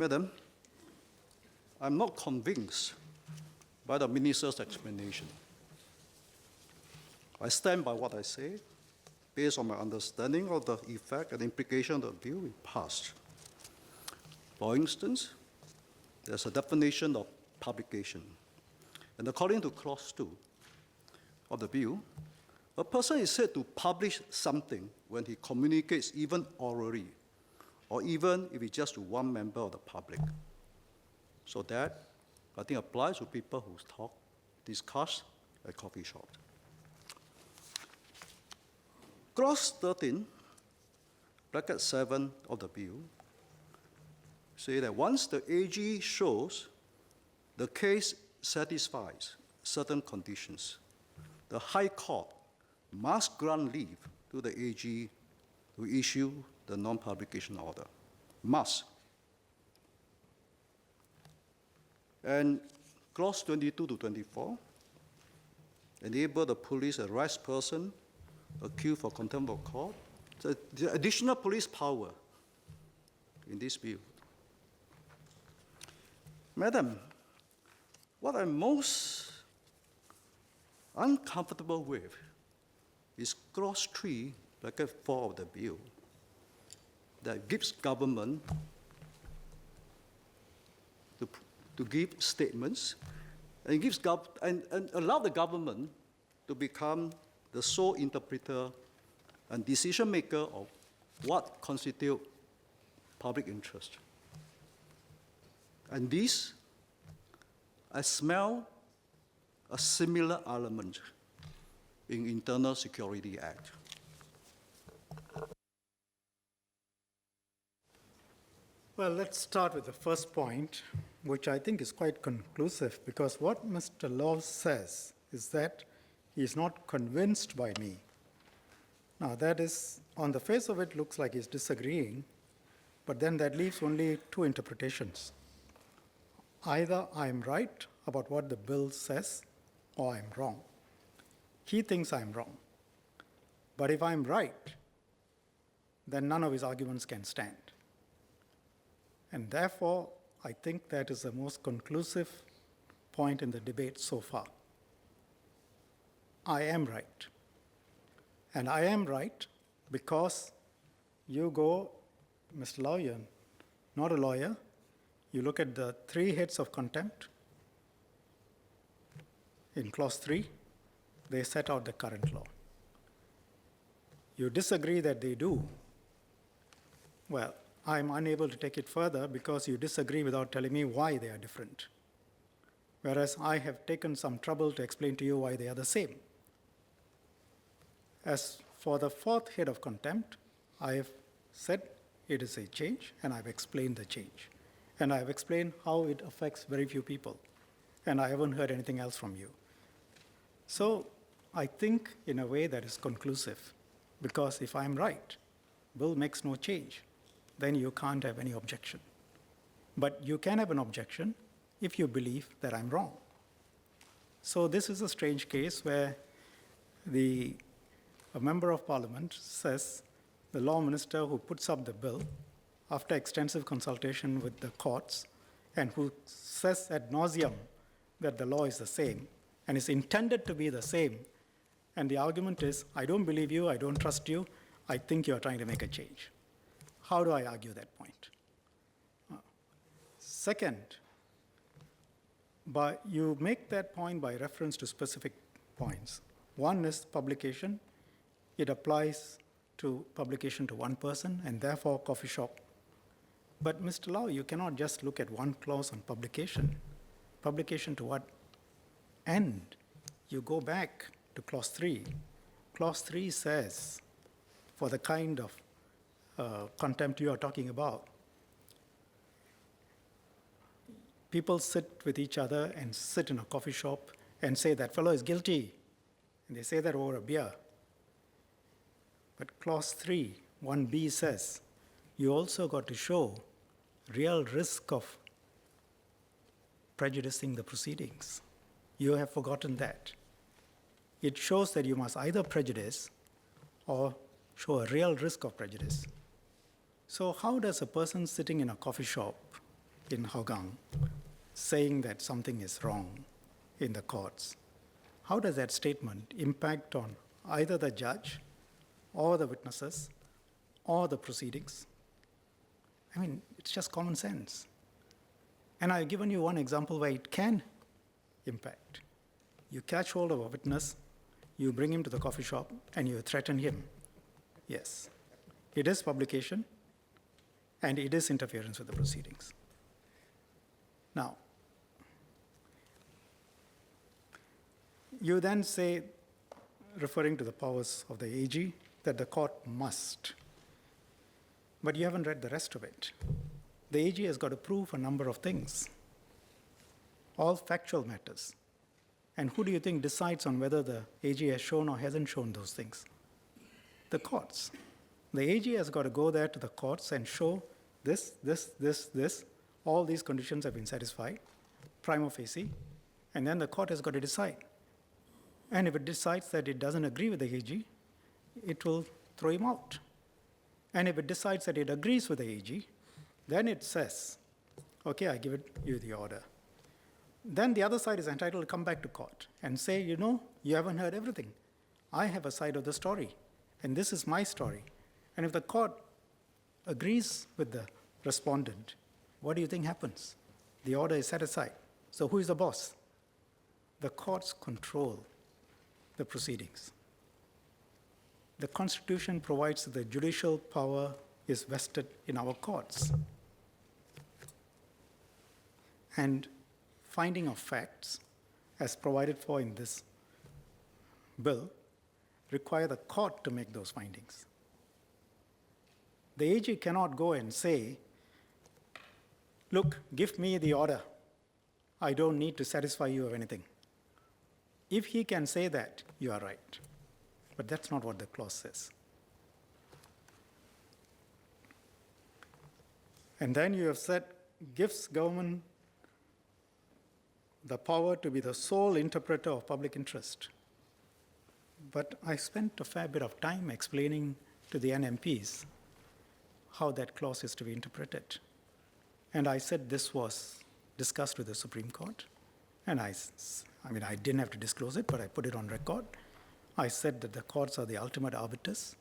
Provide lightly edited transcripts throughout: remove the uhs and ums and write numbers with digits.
Madam, I'm not convinced by the Minister's explanation. I stand by what I say, based on my understanding of the effect and implication of the bill we passed. For instance, there's a definition of publication. And according to Clause 2 of the bill, a person is said to publish something when he communicates even orally, or even if it's just to one member of the public. So that, I think, applies to people who talk, discuss at coffee shops. Clause 13, bracket 7 of the bill, say that once the AG shows the case satisfies certain conditions, the High Court must grant leave to the AG to issue the non-publication order. Must. And clause 22 to 24 enable the police arrest person accused for contempt of court. So the additional police power in this bill. Madam, what I'm most uncomfortable with is clause 3, bracket 4 of the bill, that gives government to give statements and allow the government to become the sole interpreter and decision maker of what constitutes public interest. And this, I smell a similar element in Internal Security Act. Well, let's start with the first point, which I think is quite conclusive, because what Mr. Law says is that he is not convinced by me. Now, that is, on the face of it, looks like he's disagreeing, but then that leaves only two interpretations. Either I'm right about what the bill says, or I'm wrong. He thinks I'm wrong. But if I'm right, then none of his arguments can stand. And therefore, I think that is the most conclusive point in the debate so far. I am right. And I am right because you go, Mr. Lawyer, not a lawyer, you look at the 3 heads of contempt. In clause 3, they set out the current law. You disagree that they do. Well, I'm unable to take it further because you disagree without telling me why they are different. Whereas I have taken some trouble to explain to you why they are the same. As for the 4th head of contempt, I have said it is a change, and I've explained the change. And I've explained how it affects very few people. And I haven't heard anything else from you. So I think in a way that is conclusive, because if I'm right, bill makes no change, then you can't have any objection. But you can have an objection if you believe that I'm wrong. So this is a strange case where a member of parliament says the law minister who puts up the bill after extensive consultation with the courts and who says ad nauseum that the law is the same and is intended to be the same, and the argument is, I don't believe you, I don't trust you, I think you're trying to make a change. How do I argue that point? Second, you make that point by reference to specific points. One is publication. It applies to publication to one person and therefore coffee shop. But Mr. Lau, you cannot just look at one clause on publication. Publication to what end? You go back to clause 3. Clause 3 says, for the kind of contempt you are talking about, people sit with each other and sit in a coffee shop and say that fellow is guilty. And they say that over a beer. But clause 3, 1b says, you also got to show real risk of prejudicing the proceedings. You have forgotten that. It shows that you must either prejudice or show a real risk of prejudice. So how does a person sitting in a coffee shop in Hougang saying that something is wrong in the courts, how does that statement impact on either the judge or the witnesses or the proceedings? I mean, it's just common sense. And I've given you one example where it can impact. You catch hold of a witness, you bring him to the coffee shop, and you threaten him. Yes, it is publication, and it is interference with the proceedings. Now, you then say, referring to the powers of the AG, that the court must. But you haven't read the rest of it. The AG has got to prove a number of things, all factual matters. And who do you think decides on whether the AG has shown or hasn't shown those things? The courts. The AG has got to go there to the courts and show this, all these conditions have been satisfied, prima facie, and then the court has got to decide. And if it decides that it doesn't agree with the AG, it will throw him out. And if it decides that it agrees with the AG, then it says, okay, I give you the order. Then the other side is entitled to come back to court and say, you know, you haven't heard everything. I have a side of the story, and this is my story. And if the court agrees with the respondent, what do you think happens? The order is set aside. So who is the boss? The courts control the proceedings. The Constitution provides that the judicial power is vested in our courts. And finding of facts, as provided for in this bill, require the court to make those findings. The AG cannot go and say, look, give me the order. I don't need to satisfy you of anything. If he can say that, you are right. But that's not what the clause says. And then you have said, gives government the power to be the sole interpreter of public interest. But I spent a fair bit of time explaining to the NMPs how that clause is to be interpreted. And I said this was discussed with the Supreme Court. And I didn't have to disclose it, but I put it on record. I said that the courts are the ultimate arbiters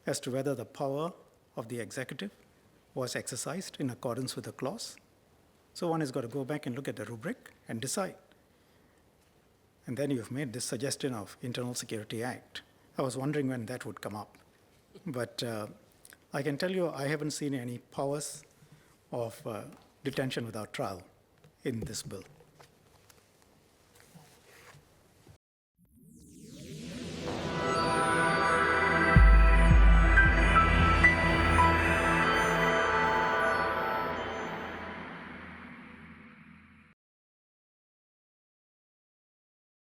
as to whether the power of the executive was exercised in accordance with the clause. So one has got to go back and look at the rubric and decide. And then you've made this suggestion of Internal Security Act. I was wondering when that would come up. But I can tell you I haven't seen any powers of detention without trial in this bill.